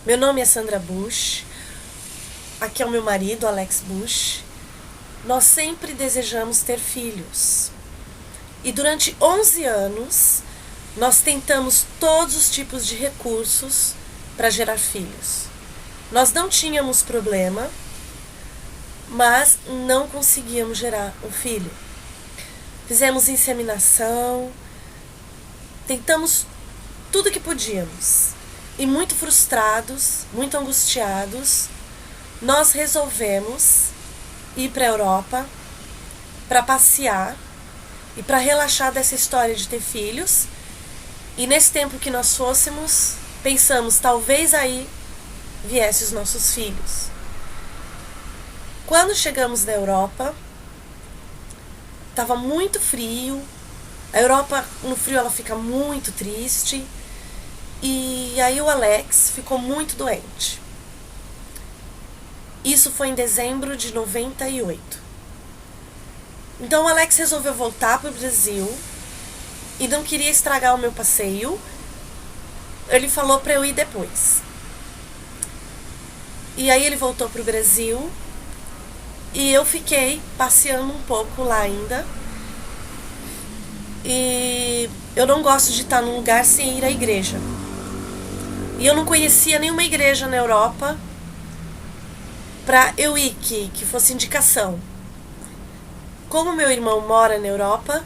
Meu nome é Sandra Bush, aqui é o meu marido, Alex Bush. Nós sempre desejamos ter filhos. E durante 11 anos, nós tentamos todos os tipos de recursos para gerar filhos. Nós não tínhamos problema, mas não conseguíamos gerar um filho. Fizemos inseminação, tentamos tudo que podíamos. E muito frustrados, muito angustiados, nós resolvemos ir para a Europa para passear e para relaxar dessa história de ter filhos. E nesse tempo que nós fôssemos, pensamos, talvez aí viessem os nossos filhos. Quando chegamos na Europa, estava muito frio. A Europa, no frio, ela fica muito triste. E aí o Alex ficou muito doente. Isso foi em dezembro de 98. Então o Alex resolveu voltar para o Brasil e não queria estragar o meu passeio. Ele falou para eu ir depois. E aí ele voltou para o Brasil e eu fiquei passeando um pouco lá ainda. E eu não gosto de estar num lugar sem ir à igreja. E eu não conhecia nenhuma igreja na Europa para eu ir que fosse indicação. Como meu irmão mora na Europa,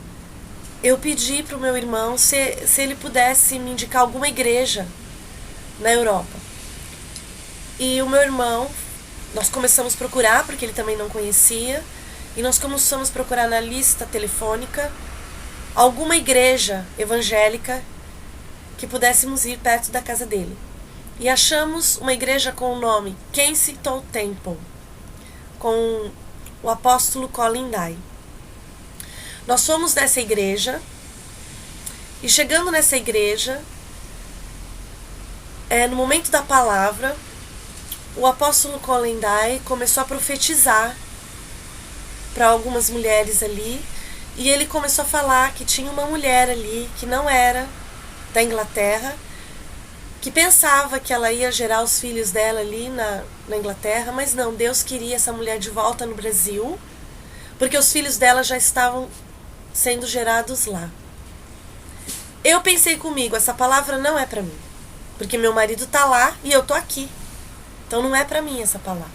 eu pedi para o meu irmão se ele pudesse me indicar alguma igreja na Europa. E o meu irmão, nós começamos a procurar, porque ele também não conhecia, e nós começamos a procurar na lista telefônica alguma igreja evangélica que pudéssemos ir perto da casa dele. E achamos uma igreja com o nome Kensington Temple, com o apóstolo Colin Dye. Nós fomos nessa igreja, e chegando nessa igreja, no momento da palavra, o apóstolo Colin Dye começou a profetizar para algumas mulheres ali, e ele começou a falar que tinha uma mulher ali que não era da Inglaterra, que pensava que ela ia gerar os filhos dela ali na Inglaterra, mas não, Deus queria essa mulher de volta no Brasil, porque os filhos dela já estavam sendo gerados lá. Eu pensei comigo, essa palavra não é para mim, porque meu marido tá lá e eu tô aqui, então não é para mim essa palavra.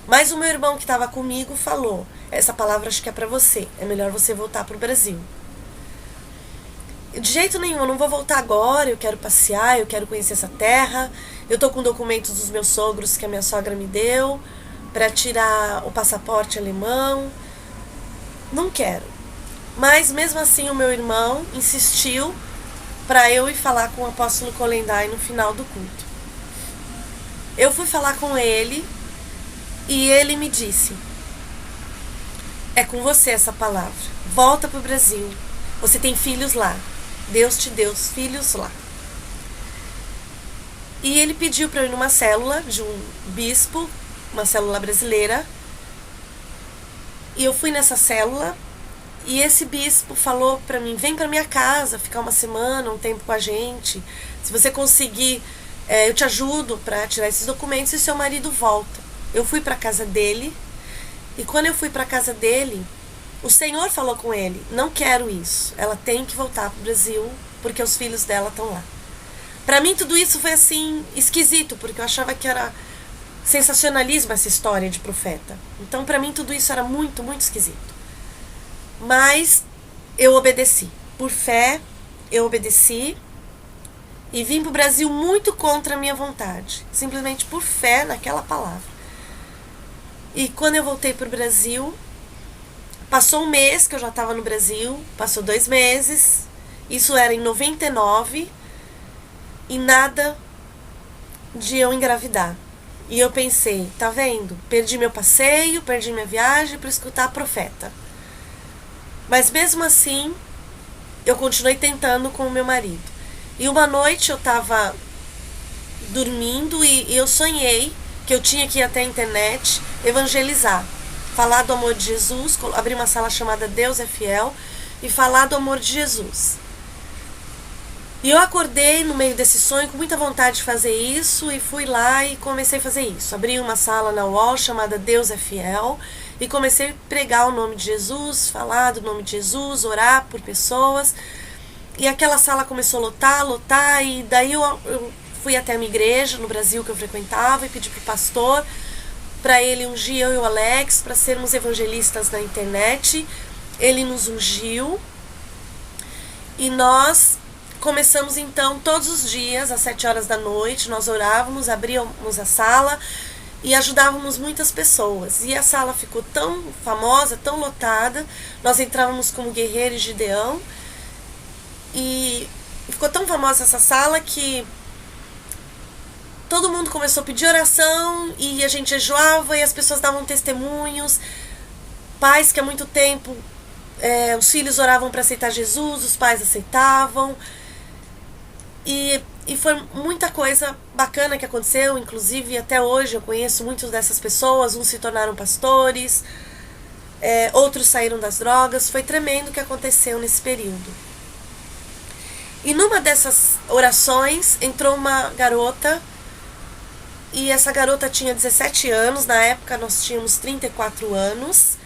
Mas o meu irmão que estava comigo falou, essa palavra acho que é para você, é melhor você voltar pro Brasil. De jeito nenhum, eu não vou voltar agora, eu quero passear, eu quero conhecer essa terra, eu tô com documentos dos meus sogros que a minha sogra me deu para tirar o passaporte alemão, não quero. Mas mesmo assim o meu irmão insistiu para eu ir falar com o apóstolo Colin Dye no final do culto. Eu fui falar com ele e ele me disse, é com você essa palavra, volta pro Brasil, você tem filhos lá. Deus te deu os filhos lá. E ele pediu para eu ir numa célula de um bispo, uma célula brasileira. E eu fui nessa célula e esse bispo falou para mim, vem para minha casa, ficar uma semana, um tempo com a gente. Se você conseguir, eu te ajudo para tirar esses documentos e seu marido volta. Eu fui para casa dele e quando eu fui para casa dele, o Senhor falou com ele, não quero isso, ela tem que voltar pro Brasil, porque os filhos dela estão lá. Pra mim tudo isso foi assim, esquisito, porque eu achava que era sensacionalismo essa história de profeta. Então pra mim tudo isso era muito, muito esquisito. Mas eu obedeci, por fé eu obedeci e vim pro Brasil muito contra a minha vontade, simplesmente por fé naquela palavra. E quando eu voltei pro Brasil, passou um mês que eu já estava no Brasil, passou 2 meses, isso era em 99, e nada de eu engravidar. E eu pensei, tá vendo? Perdi meu passeio, perdi minha viagem para escutar profeta. Mas mesmo assim, eu continuei tentando com o meu marido. E uma noite eu estava dormindo e eu sonhei que eu tinha que ir até a internet evangelizar. Falar do amor de Jesus, abrir uma sala chamada Deus é Fiel e falar do amor de Jesus. E eu acordei no meio desse sonho com muita vontade de fazer isso e fui lá e comecei a fazer isso. Abri uma sala na UOL chamada Deus é Fiel e comecei a pregar o nome de Jesus, falar do nome de Jesus, orar por pessoas. E aquela sala começou a lotar, e daí eu fui até a minha igreja no Brasil que eu frequentava e pedi pro pastor para ele ungir eu e o Alex para sermos evangelistas na internet. Ele nos ungiu e nós começamos então todos os dias às 7 horas da noite, nós orávamos, abríamos a sala e ajudávamos muitas pessoas. E a sala ficou tão famosa, tão lotada, nós entrávamos como Guerreiro e Gideão, e ficou tão famosa essa sala que todo mundo começou a pedir oração e a gente jejuava e as pessoas davam testemunhos. Pais que há muito tempo os filhos oravam para aceitar Jesus, os pais aceitavam. E foi muita coisa bacana que aconteceu, inclusive até hoje eu conheço muitas dessas pessoas, uns se tornaram pastores, outros saíram das drogas. Foi tremendo o que aconteceu nesse período. E numa dessas orações entrou uma garota, e essa garota tinha 17 anos, na época nós tínhamos 34 anos,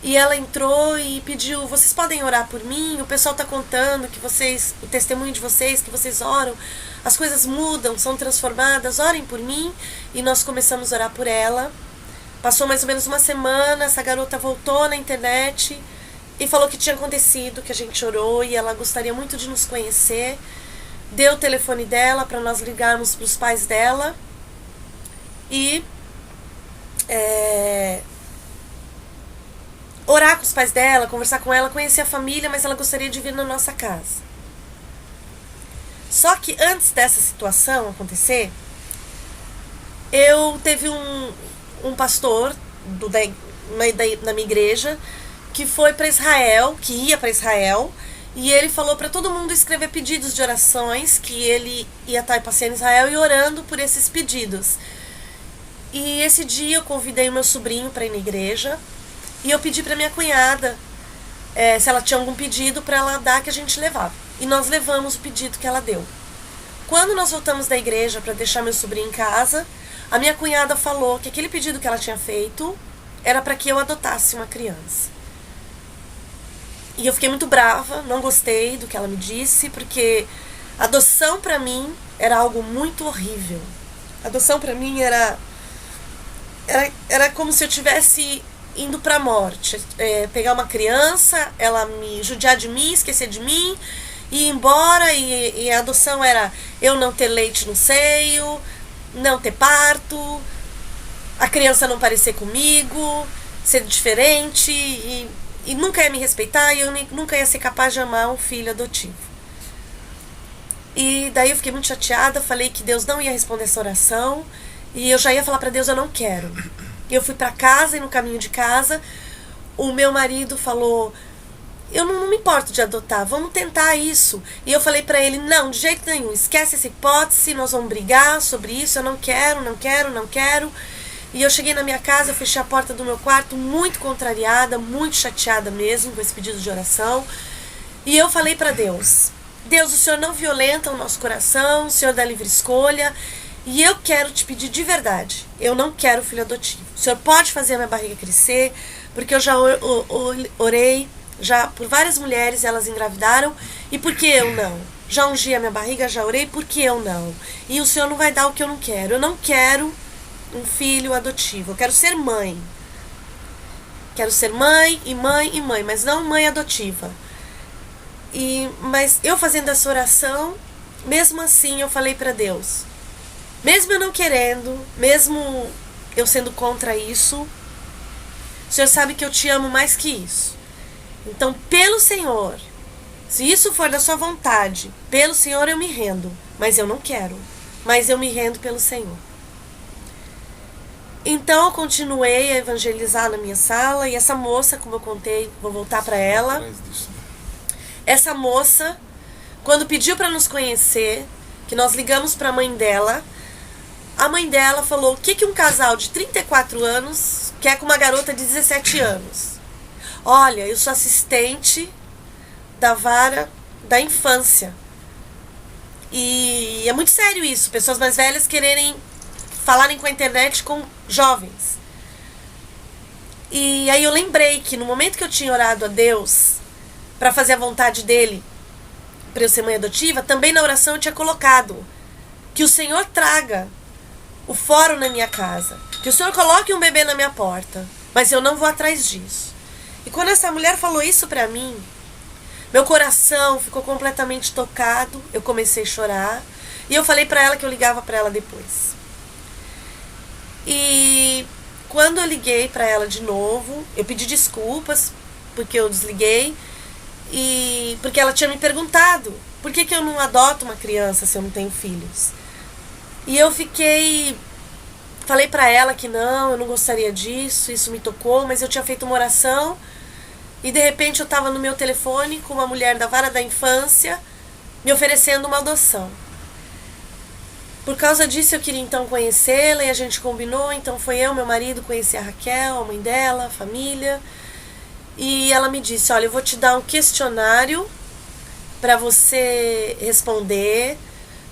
e ela entrou e pediu: vocês podem orar por mim? O pessoal está contando que vocês, o testemunho de vocês, que vocês oram, as coisas mudam, são transformadas, orem por mim. E nós começamos a orar por ela. Passou mais ou menos uma semana, essa garota voltou na internet e falou que tinha acontecido, que a gente orou e ela gostaria muito de nos conhecer. Deu o telefone dela para nós ligarmos para os pais dela e orar com os pais dela, conversar com ela, conhecer a família, mas ela gostaria de vir na nossa casa. Só que antes dessa situação acontecer, eu teve um pastor na minha igreja que foi para Israel, que ia para Israel, e ele falou para todo mundo escrever pedidos de orações, que ele ia estar passeando em Israel e orando por esses pedidos. E esse dia eu convidei o meu sobrinho para ir na igreja, e eu pedi para minha cunhada se ela tinha algum pedido para ela dar, que a gente levava. E nós levamos o pedido que ela deu. Quando nós voltamos da igreja para deixar meu sobrinho em casa, a minha cunhada falou que aquele pedido que ela tinha feito era para que eu adotasse uma criança. E eu fiquei muito brava, não gostei do que ela me disse, porque adoção para mim era algo muito horrível. Adoção para mim era como se eu tivesse indo pra morte. Pegar uma criança, ela me judiar de mim, esquecer de mim, e ir embora. E a adoção era eu não ter leite no seio, não ter parto, a criança não parecer comigo, ser diferente, e nunca ia me respeitar, e eu nunca ia ser capaz de amar um filho adotivo. E daí eu fiquei muito chateada, falei que Deus não ia responder essa oração, e eu já ia falar pra Deus: eu não quero. Eu fui pra casa, e no caminho de casa o meu marido falou: eu não me importo de adotar, vamos tentar isso. E eu falei pra ele: não, de jeito nenhum, esquece essa hipótese, nós vamos brigar sobre isso, eu não quero. E eu cheguei na minha casa, eu fechei a porta do meu quarto muito contrariada, muito chateada mesmo com esse pedido de oração. E eu falei pra Deus: Deus, o Senhor não violenta o nosso coração, o Senhor dá livre escolha, e eu quero te pedir de verdade, eu não quero filho adotivo. O Senhor pode fazer a minha barriga crescer, porque eu já orei já por várias mulheres, elas engravidaram, e por que eu não? Já ungi a minha barriga, já orei, por que eu não? E o Senhor não vai dar o que eu não quero. Eu não quero um filho adotivo, eu quero ser mãe. Quero ser mãe, mas não mãe adotiva. Mas eu fazendo essa oração, mesmo assim eu falei para Deus, mesmo eu não querendo, mesmo eu sendo contra isso, o Senhor sabe que eu te amo mais que isso. Então, pelo Senhor, se isso for da sua vontade, pelo Senhor eu me rendo. Mas eu não quero. Mas eu me rendo pelo Senhor. Então, eu continuei a evangelizar na minha sala. E essa moça, como eu contei, vou voltar para ela. Essa moça, quando pediu para nos conhecer, que nós ligamos para a mãe dela, a mãe dela falou: o que um casal de 34 anos quer com uma garota de 17 anos? Olha, eu sou assistente da vara da infância. E é muito sério isso, pessoas mais velhas quererem falarem com a internet com jovens. E aí eu lembrei que no momento que eu tinha orado a Deus para fazer a vontade dele, para eu ser mãe adotiva, também na oração eu tinha colocado que o Senhor traga o fórum na minha casa, que o Senhor coloque um bebê na minha porta, mas eu não vou atrás disso. E quando essa mulher falou isso pra mim, meu coração ficou completamente tocado, eu comecei a chorar, e eu falei pra ela que eu ligava pra ela depois. E quando eu liguei pra ela de novo, eu pedi desculpas, porque eu desliguei, e porque ela tinha me perguntado por que eu não adoto uma criança se eu não tenho filhos. E eu falei pra ela que não, eu não gostaria disso, isso me tocou, mas eu tinha feito uma oração e de repente eu tava no meu telefone com uma mulher da vara da infância me oferecendo uma adoção. Por causa disso eu queria então conhecê-la e a gente combinou, então foi eu, meu marido, conhecer a Raquel, a mãe dela, a família. E ela me disse, olha, eu vou te dar um questionário pra você responder.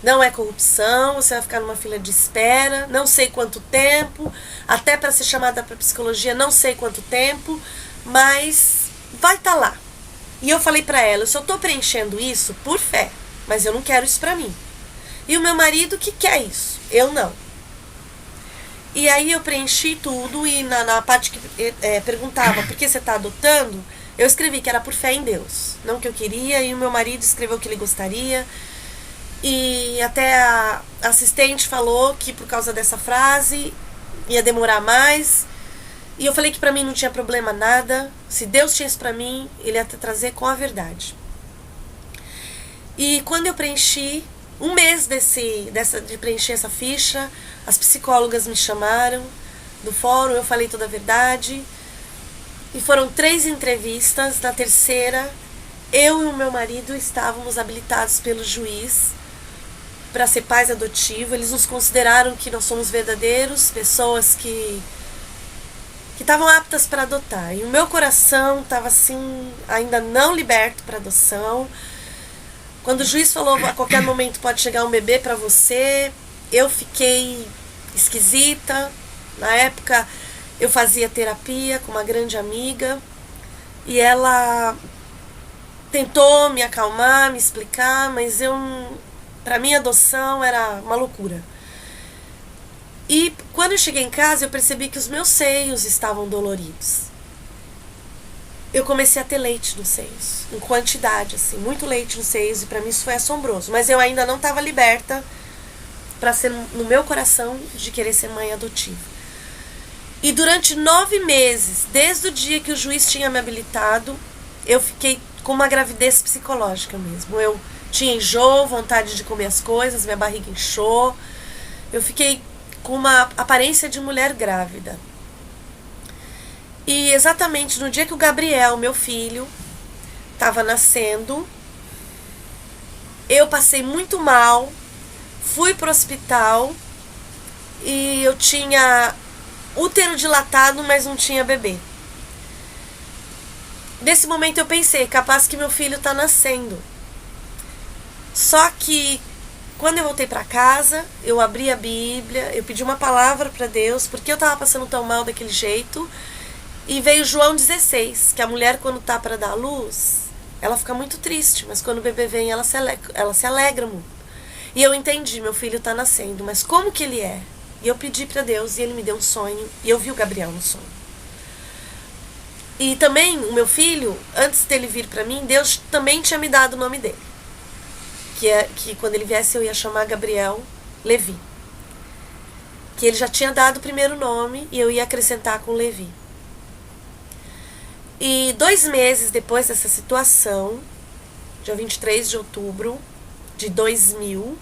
Não é corrupção, você vai ficar numa fila de espera, não sei quanto tempo, até para ser chamada para psicologia, não sei quanto tempo, mas vai estar lá. E eu falei para ela, eu só estou preenchendo isso por fé, mas eu não quero isso para mim. E o meu marido que quer isso, eu não. E aí eu preenchi tudo e na parte que perguntava por que você está adotando, eu escrevi que era por fé em Deus, não que eu queria, e o meu marido escreveu que ele gostaria. E até a assistente falou que por causa dessa frase ia demorar mais. E eu falei que pra mim não tinha problema nada. Se Deus tinha isso pra mim, Ele ia trazer com a verdade. E quando eu preenchi, um mês de preencher essa ficha, as psicólogas me chamaram do fórum, eu falei toda a verdade. E foram 3 entrevistas. Na terceira, eu e o meu marido estávamos habilitados pelo juiz para ser pais adotivos. Eles nos consideraram que nós somos verdadeiros, pessoas que estavam aptas para adotar. E o meu coração estava assim, ainda não liberto para adoção. Quando o juiz falou, a qualquer momento pode chegar um bebê para você, eu fiquei esquisita. Na época eu fazia terapia com uma grande amiga e ela tentou me acalmar, me explicar, mas pra mim, a adoção era uma loucura. E quando eu cheguei em casa, eu percebi que os meus seios estavam doloridos. Eu comecei a ter leite nos seios, em quantidade, assim, muito leite nos seios, e pra mim isso foi assombroso. Mas eu ainda não estava liberta pra ser no meu coração de querer ser mãe adotiva. E durante 9 meses, desde o dia que o juiz tinha me habilitado, eu fiquei com uma gravidez psicológica mesmo. Eu tinha enjoo, vontade de comer as coisas, minha barriga inchou. Eu fiquei com uma aparência de mulher grávida. E exatamente no dia que o Gabriel, meu filho, estava nascendo, eu passei muito mal, fui pro hospital e eu tinha útero dilatado, mas não tinha bebê. Nesse momento eu pensei, capaz que meu filho está nascendo. Só que quando eu voltei para casa, eu abri a Bíblia, eu pedi uma palavra para Deus, porque eu estava passando tão mal daquele jeito. E veio João 16, que a mulher quando tá para dar à luz, ela fica muito triste, mas quando o bebê vem, ela se alegra muito. E eu entendi, meu filho tá nascendo, mas como que ele é? E eu pedi para Deus e ele me deu um sonho, e eu vi o Gabriel no sonho. E também o meu filho, antes dele vir para mim, Deus também tinha me dado o nome dele. Que quando ele viesse eu ia chamar Gabriel Levi. Que ele já tinha dado o primeiro nome e eu ia acrescentar com Levi. E 2 meses depois dessa situação, dia 23 de outubro de 2000,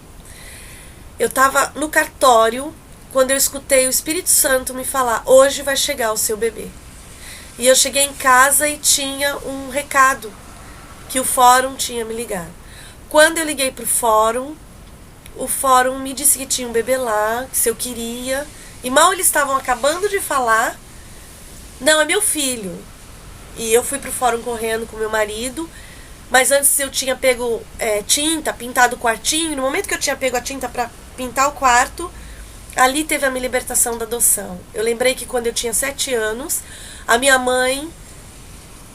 eu estava no cartório quando eu escutei o Espírito Santo me falar, hoje vai chegar o seu bebê. E eu cheguei em casa e tinha um recado que o fórum tinha me ligado. Quando eu liguei pro fórum, o fórum me disse que tinha um bebê lá, que se eu queria. E mal eles estavam acabando de falar, não, é meu filho. E eu fui pro fórum correndo com meu marido. Mas antes eu tinha pego tinta, pintado o quartinho. No momento que eu tinha pego a tinta para pintar o quarto, ali teve a minha libertação da adoção. Eu lembrei que quando eu tinha 7 anos, a minha mãe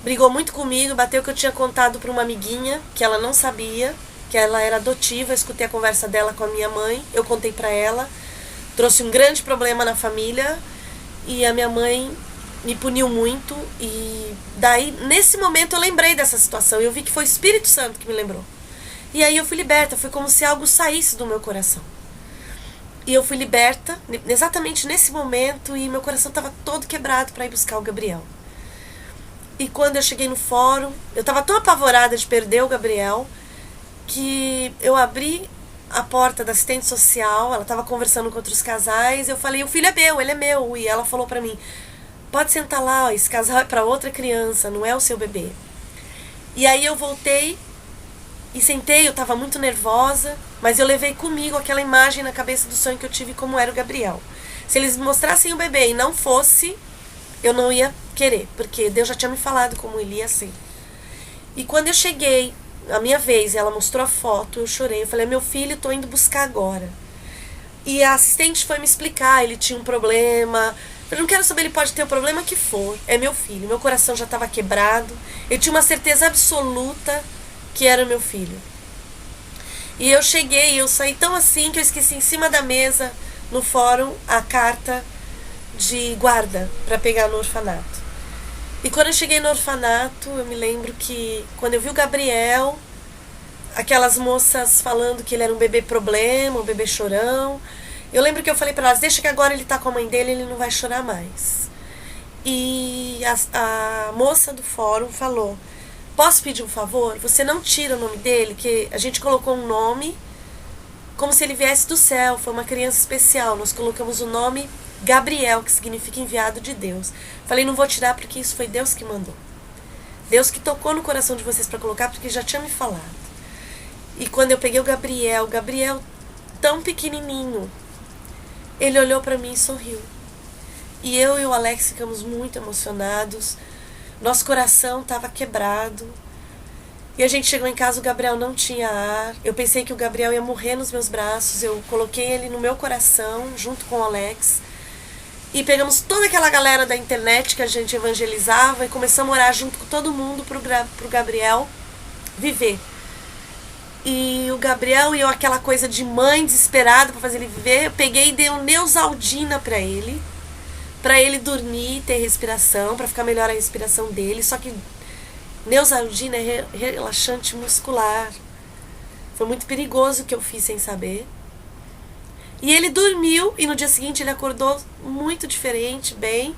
brigou muito comigo, bateu que eu tinha contado para uma amiguinha, que ela não sabia, que ela era adotiva. Eu escutei a conversa dela com a minha mãe, eu contei para ela. Trouxe um grande problema na família e a minha mãe me puniu muito. E daí, nesse momento, eu lembrei dessa situação. Eu vi que foi o Espírito Santo que me lembrou. E aí eu fui liberta, foi como se algo saísse do meu coração. E eu fui liberta exatamente nesse momento e meu coração estava todo quebrado para ir buscar o Gabriel. E quando eu cheguei no fórum, eu estava tão apavorada de perder o Gabriel que eu abri a porta da assistente social, ela estava conversando com outros casais, eu falei, o filho é meu, ele é meu. E ela falou para mim, pode sentar lá, ó, esse casal é para outra criança, não é o seu bebê. E aí eu voltei e sentei, eu estava muito nervosa, mas eu levei comigo aquela imagem na cabeça do sonho que eu tive como era o Gabriel. Se eles me mostrassem o bebê e não fosse, eu não ia querer, porque Deus já tinha me falado como ele ia ser. E quando eu cheguei, a minha vez, ela mostrou a foto, eu chorei, eu falei, meu filho, tô indo buscar agora. E a assistente foi me explicar, ele tinha um problema. Eu não quero saber, ele pode ter o problema que for, é meu filho. Meu coração já estava quebrado, eu tinha uma certeza absoluta que era meu filho. E eu cheguei, eu saí tão assim que eu esqueci em cima da mesa, no fórum, a carta de guarda para pegar no orfanato. E quando eu cheguei no orfanato, eu me lembro que quando eu vi o Gabriel, aquelas moças falando que ele era um bebê problema, um bebê chorão, eu lembro que eu falei para elas, deixa que agora ele tá com a mãe dele, ele não vai chorar mais. E a moça do fórum falou, posso pedir um favor? Você não tira o nome dele, que a gente colocou um nome como se ele viesse do céu, foi uma criança especial, nós colocamos o nome Gabriel, que significa enviado de Deus. Falei, não vou tirar porque isso foi Deus que mandou. Deus que tocou no coração de vocês para colocar, porque já tinha me falado. E quando eu peguei o Gabriel tão pequenininho, ele olhou para mim e sorriu. E eu e o Alex ficamos muito emocionados. Nosso coração estava quebrado. E a gente chegou em casa, o Gabriel não tinha ar. Eu pensei que o Gabriel ia morrer nos meus braços. Eu coloquei ele no meu coração, junto com o Alex. E pegamos toda aquela galera da internet que a gente evangelizava e começamos a orar junto com todo mundo pro Gabriel viver. E o Gabriel e eu, aquela coisa de mãe desesperada para fazer ele viver, eu peguei e dei um Neosaldina para ele dormir, ter respiração, para ficar melhor a respiração dele. Só que Neosaldina é relaxante muscular. Foi muito perigoso o que eu fiz sem saber. E ele dormiu e no dia seguinte ele acordou muito diferente, bem,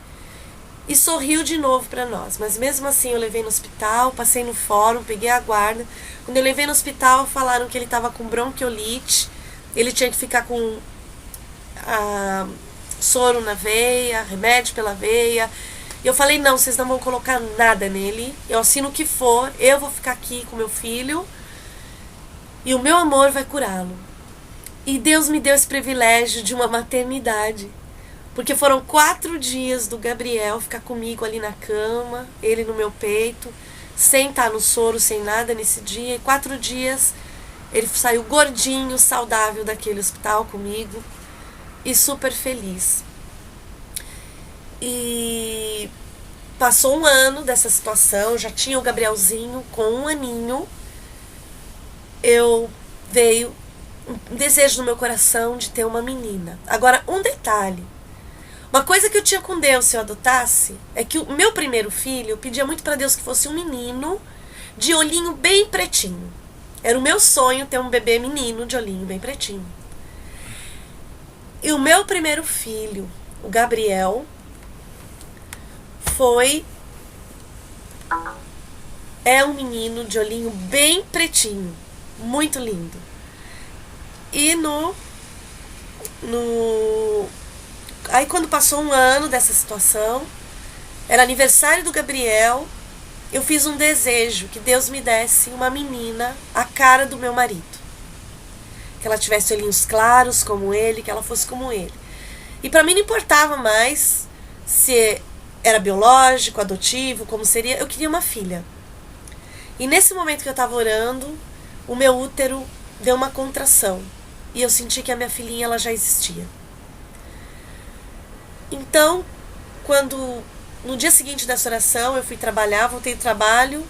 e sorriu de novo para nós. Mas mesmo assim eu levei no hospital, passei no fórum, peguei a guarda. Quando eu levei no hospital, falaram que ele estava com bronquiolite, ele tinha que ficar com soro na veia, remédio pela veia. E eu falei, não, vocês não vão colocar nada nele, eu assino o que for, eu vou ficar aqui com meu filho e o meu amor vai curá-lo. E Deus me deu esse privilégio de uma maternidade, porque foram 4 dias do Gabriel ficar comigo ali na cama, ele no meu peito, sem estar no soro, sem nada nesse dia. E 4 dias ele saiu gordinho, saudável daquele hospital comigo e super feliz. E passou 1 ano dessa situação, já tinha o Gabrielzinho com 1 aninho. Veio um desejo no meu coração de ter uma menina. Agora, um detalhe. Uma coisa que eu tinha com Deus se eu adotasse é que o meu primeiro filho, eu pedia muito para Deus que fosse um menino de olhinho bem pretinho. Era o meu sonho ter um bebê menino de olhinho bem pretinho. E o meu primeiro filho, o Gabriel, é um menino de olhinho bem pretinho, muito lindo. E aí quando passou 1 ano dessa situação, era aniversário do Gabriel, eu fiz um desejo que Deus me desse uma menina a cara do meu marido, que ela tivesse olhinhos claros como ele, que ela fosse como ele. E para mim não importava mais se era biológico, adotivo, como seria, eu queria uma filha. E nesse momento que eu estava orando, o meu útero deu uma contração. E eu senti que a minha filhinha ela já existia. Então, no dia seguinte dessa oração, eu fui trabalhar, voltei do trabalho.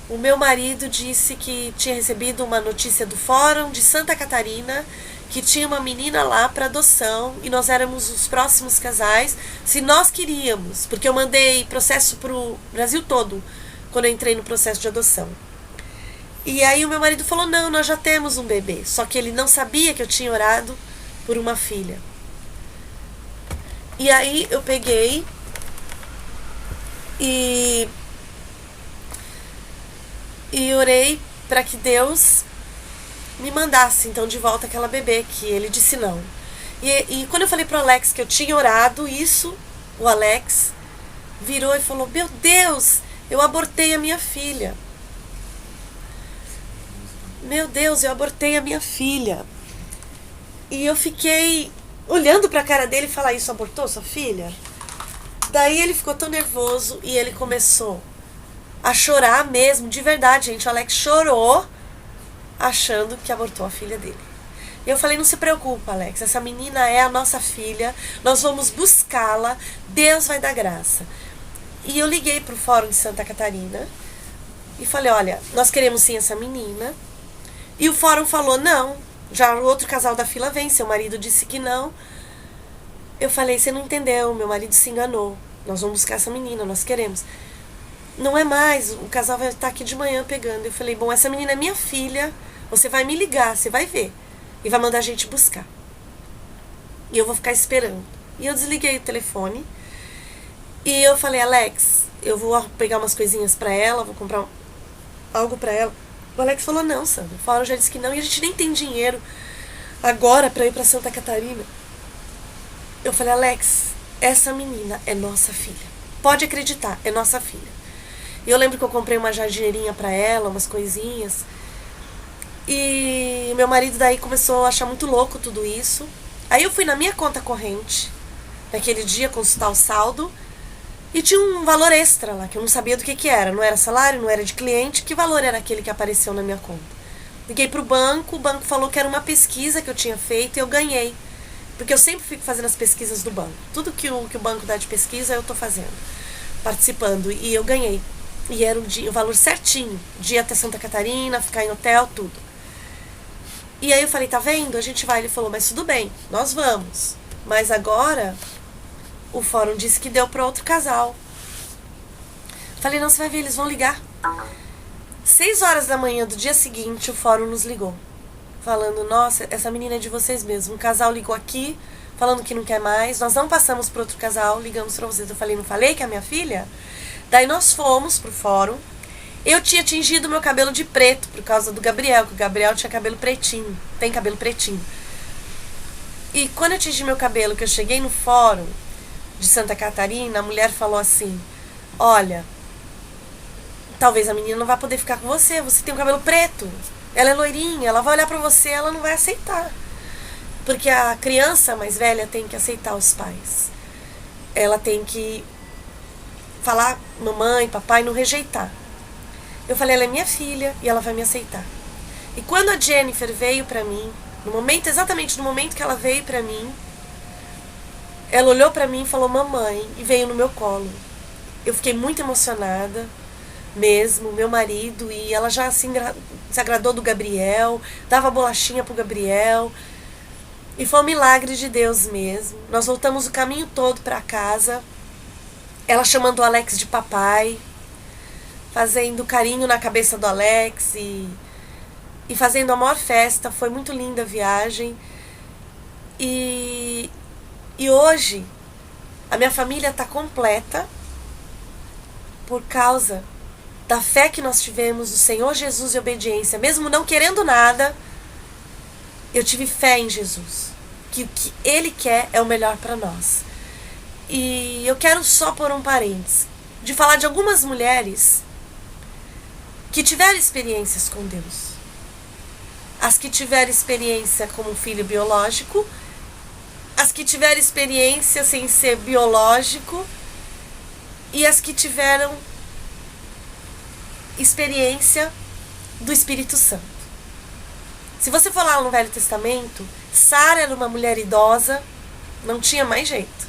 O meu marido disse que tinha recebido uma notícia do Fórum de Santa Catarina, que tinha uma menina lá para adoção e nós éramos os próximos casais, se nós queríamos, porque eu mandei processo pro Brasil todo quando eu entrei no processo de adoção. E aí o meu marido falou, não, nós já temos um bebê, só que ele não sabia que eu tinha orado por uma filha. E aí eu peguei e orei para que Deus me mandasse então de volta aquela bebê, que ele disse não. E quando eu falei pro Alex que eu tinha orado isso, o Alex virou e falou, meu Deus, eu abortei a minha filha. Meu Deus, eu abortei a minha filha. E eu fiquei olhando pra cara dele e falar, isso abortou sua filha? Daí ele ficou tão nervoso e ele começou a chorar mesmo, de verdade, gente. O Alex chorou achando que abortou a filha dele. E eu falei, não se preocupa, Alex, essa menina é a nossa filha, nós vamos buscá-la, Deus vai dar graça. E eu liguei pro Fórum de Santa Catarina e falei, olha, nós queremos sim essa menina. E o Fórum falou, não, já o outro casal da fila vem, seu marido disse que não. Eu falei, você não entendeu, meu marido se enganou, nós vamos buscar essa menina, nós queremos. Não é mais, o casal vai estar aqui de manhã pegando. Eu falei, bom, essa menina é minha filha, você vai me ligar, você vai ver. E vai mandar a gente buscar. E eu vou ficar esperando. E eu desliguei o telefone. E eu falei, Alex, eu vou pegar umas coisinhas pra ela, vou comprar algo pra ela. O Alex falou, não, Sandra, o Fórum já disse que não. E a gente nem tem dinheiro agora pra ir pra Santa Catarina. Eu falei, Alex, essa menina é nossa filha. Pode acreditar, é nossa filha. E eu lembro que eu comprei uma jardineirinha pra ela, umas coisinhas. E meu marido daí começou a achar muito louco tudo isso. Aí eu fui na minha conta corrente, naquele dia, consultar o saldo. E tinha um valor extra lá, que eu não sabia do que era. Não era salário, não era de cliente. Que valor era aquele que apareceu na minha conta? Liguei pro banco, o banco falou que era uma pesquisa que eu tinha feito e eu ganhei. Porque eu sempre fico fazendo as pesquisas do banco. Tudo que o banco dá de pesquisa eu tô fazendo, participando. E eu ganhei. E era o valor certinho. Dia até Santa Catarina, ficar em hotel, tudo. E aí eu falei, tá vendo? A gente vai. Ele falou, mas tudo bem, nós vamos. Mas agora o Fórum disse que deu para outro casal. Falei, não, você vai ver, eles vão ligar. 6 horas da manhã do dia seguinte, o Fórum nos ligou. Falando, nossa, essa menina é de vocês mesmos. Um casal ligou aqui, falando que não quer mais. Nós não passamos para outro casal, ligamos para vocês. Eu falei, não falei que é a minha filha? Daí nós fomos pro Fórum. Eu tinha tingido meu cabelo de preto por causa do Gabriel, que o Gabriel tinha cabelo pretinho. Tem cabelo pretinho. E quando eu tingi meu cabelo, que eu cheguei no Fórum de Santa Catarina, a mulher falou assim, olha, talvez a menina não vá poder ficar com você, você tem um cabelo preto, ela é loirinha, ela vai olhar pra você, ela não vai aceitar. Porque a criança mais velha tem que aceitar os pais. Ela tem que falar mamãe, papai, não rejeitar. Eu falei, ela é minha filha e ela vai me aceitar. E quando a Jennifer veio pra mim, exatamente no momento que ela veio pra mim, ela olhou pra mim e falou, mamãe, e veio no meu colo. Eu fiquei muito emocionada, mesmo, meu marido, e ela já se agradou do Gabriel, dava bolachinha pro Gabriel, e foi um milagre de Deus mesmo. Nós voltamos o caminho todo pra casa, ela chamando o Alex de papai, fazendo carinho na cabeça do Alex e fazendo a maior festa. Foi muito linda a viagem. E hoje a minha família está completa por causa da fé que nós tivemos no Senhor Jesus e obediência. Mesmo não querendo nada, eu tive fé em Jesus, que o que Ele quer é o melhor para nós. E eu quero só pôr um parênteses, de falar de algumas mulheres que tiveram experiências com Deus. As que tiveram experiência como filho biológico, as que tiveram experiência sem ser biológico, e as que tiveram experiência do Espírito Santo. Se você for lá no Velho Testamento, Sara era uma mulher idosa, não tinha mais jeito.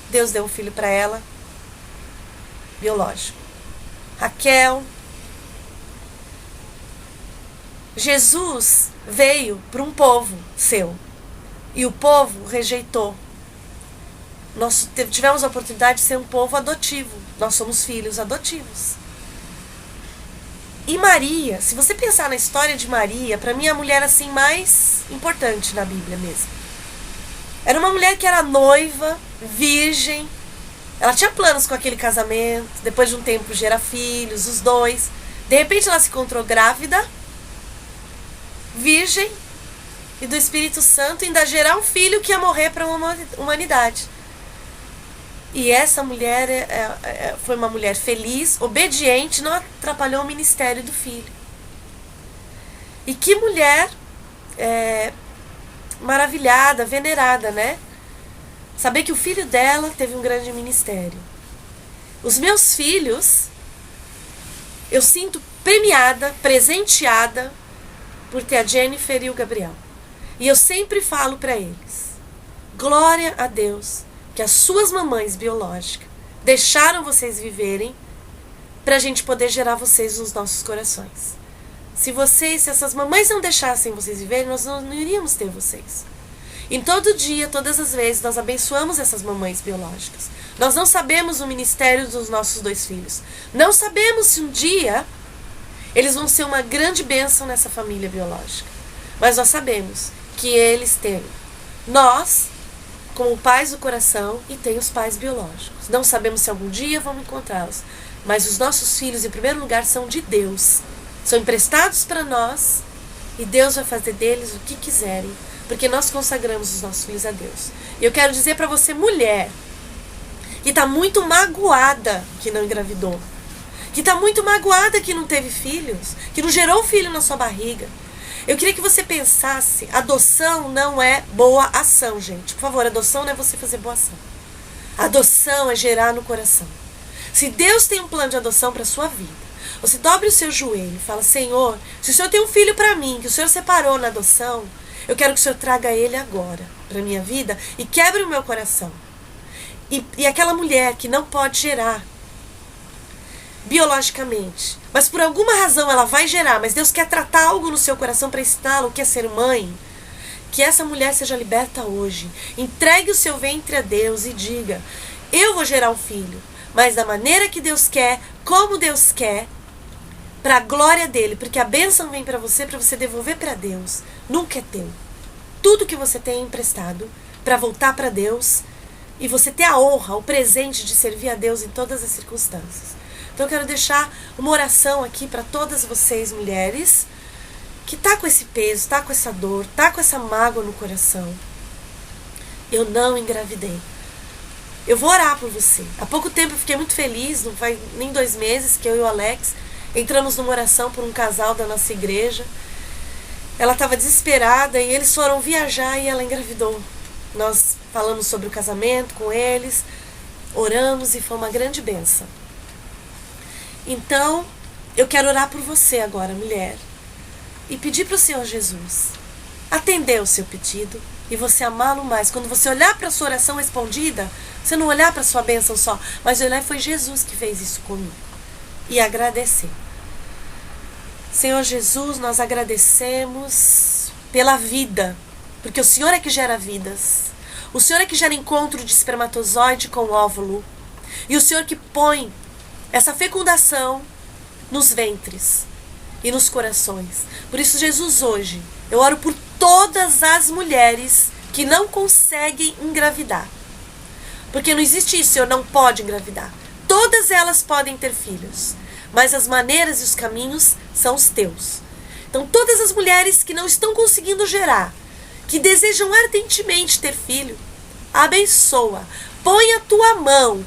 Deus deu um filho para ela, biológico. Raquel. Jesus veio para um povo seu e o povo rejeitou. Nós tivemos a oportunidade de ser um povo adotivo. Nós somos filhos adotivos. E Maria, se você pensar na história de Maria, para mim é a mulher assim mais importante na Bíblia mesmo. Era uma mulher que era noiva, virgem. Ela tinha planos com aquele casamento. Depois de um tempo gera filhos, os dois. De repente ela se encontrou grávida, virgem, e do Espírito Santo ainda gerar um filho que ia morrer para uma humanidade. E essa mulher foi uma mulher feliz, obediente, não atrapalhou o ministério do filho. E que mulher maravilhada, venerada, né? Saber que o filho dela teve um grande ministério. Os meus filhos, eu sinto premiada, presenteada por ter a Jennifer e o Gabriel. E eu sempre falo para eles: glória a Deus que as suas mamães biológicas deixaram vocês viverem para a gente poder gerar vocês nos nossos corações. Se essas mamães não deixassem vocês viverem, nós não iríamos ter vocês. Em todo dia, todas as vezes, nós abençoamos essas mamães biológicas. Nós não sabemos o ministério dos nossos 2 filhos. Não sabemos se um dia eles vão ser uma grande bênção nessa família biológica. Mas nós sabemos que eles têm nós como pais do coração e têm os pais biológicos. Não sabemos se algum dia vamos encontrá-los. Mas os nossos filhos, em primeiro lugar, são de Deus. São emprestados para nós e Deus vai fazer deles o que quiserem, porque nós consagramos os nossos filhos a Deus. E eu quero dizer para você, mulher, que está muito magoada que não engravidou, que está muito magoada que não teve filhos, que não gerou filho na sua barriga. Eu queria que você pensasse, adoção não é boa ação, gente. Por favor, adoção não é você fazer boa ação. Adoção é gerar no coração. Se Deus tem um plano de adoção para a sua vida, você dobre o seu joelho e fala: Senhor, se o Senhor tem um filho para mim, que o Senhor separou na adoção, eu quero que o Senhor traga ele agora para a minha vida e quebre o meu coração. E aquela mulher que não pode gerar biologicamente, mas por alguma razão ela vai gerar, mas Deus quer tratar algo no seu coração para ensiná-lo o que é ser mãe, que essa mulher seja liberta hoje. Entregue o seu ventre a Deus e diga: eu vou gerar um filho, mas da maneira que Deus quer, como Deus quer, para a glória dele, porque a bênção vem para você devolver para Deus. Nunca é teu. Tudo que você tem é emprestado para voltar para Deus e você ter a honra, o presente de servir a Deus em todas as circunstâncias. Então eu quero deixar uma oração aqui para todas vocês, mulheres, que tá com esse peso, tá com essa dor, tá com essa mágoa no coração. Eu não engravidei. Eu vou orar por você. Há pouco tempo eu fiquei muito feliz, não faz nem 2 meses que eu e o Alex entramos numa oração por um casal da nossa igreja. Ela estava desesperada e eles foram viajar e ela engravidou. Nós falamos sobre o casamento com eles, oramos e foi uma grande bênção. Então, eu quero orar por você agora, mulher, e pedir para o Senhor Jesus atender o seu pedido e você amá-lo mais. Quando você olhar para a sua oração respondida, você não olhar para a sua bênção só, mas olhar: foi Jesus que fez isso comigo. E agradecer. Senhor Jesus, nós agradecemos pela vida, porque o Senhor é que gera vidas. O Senhor é que gera encontro de espermatozoide com óvulo. E o Senhor que põe essa fecundação nos ventres e nos corações. Por isso, Jesus, hoje, eu oro por todas as mulheres que não conseguem engravidar. Porque não existe isso: Senhor não pode engravidar. Todas elas podem ter filhos, mas as maneiras e os caminhos são os teus. Então, todas as mulheres que não estão conseguindo gerar, que desejam ardentemente ter filho, abençoa, põe a tua mão,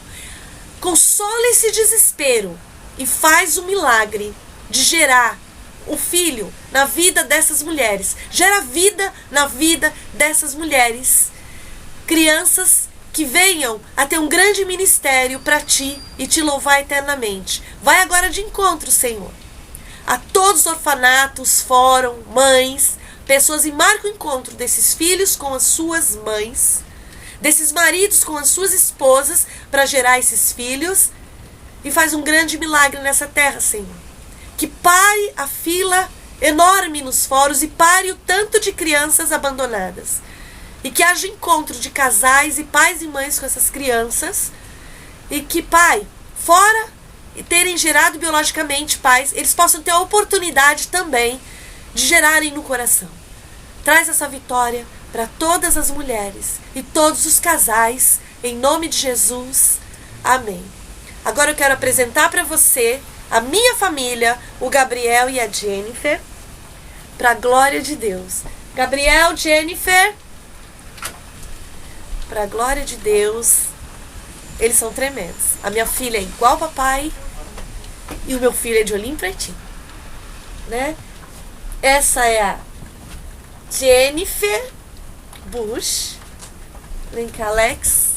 consola esse desespero e faz o milagre de gerar o filho na vida dessas mulheres. Gera vida na vida dessas mulheres. Crianças que venham a ter um grande ministério para ti e te louvar eternamente. Vai agora de encontro, Senhor, a todos os orfanatos, fórum, mães, pessoas, e marca o encontro desses filhos com as suas mães, desses maridos com as suas esposas, para gerar esses filhos, e faz um grande milagre nessa terra, Senhor. Que pare a fila enorme nos fóruns e pare o tanto de crianças abandonadas. E que haja encontro de casais e pais e mães com essas crianças. E que, Pai, fora terem gerado biologicamente pais, eles possam ter a oportunidade também de gerarem no coração. Traz essa vitória para todas as mulheres e todos os casais, em nome de Jesus. Amém. Agora eu quero apresentar para você a minha família, o Gabriel e a Jennifer, para a glória de Deus. Gabriel, Jennifer, para a glória de Deus, eles são tremendos. A minha filha é igual ao papai e o meu filho é de olhinho pretinho, né? Essa é a Jennifer Bush. Vem cá, Alex.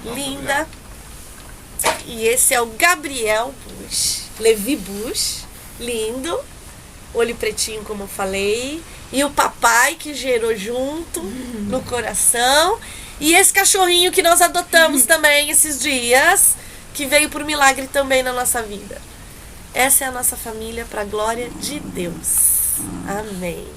Linda. E esse é o Gabriel Bush. Levi Bush. Lindo. Olho pretinho, como eu falei. E o papai que gerou junto no coração. E esse cachorrinho que nós adotamos também esses dias, que veio por milagre também na nossa vida. Essa é a nossa família, para a glória de Deus. Amém.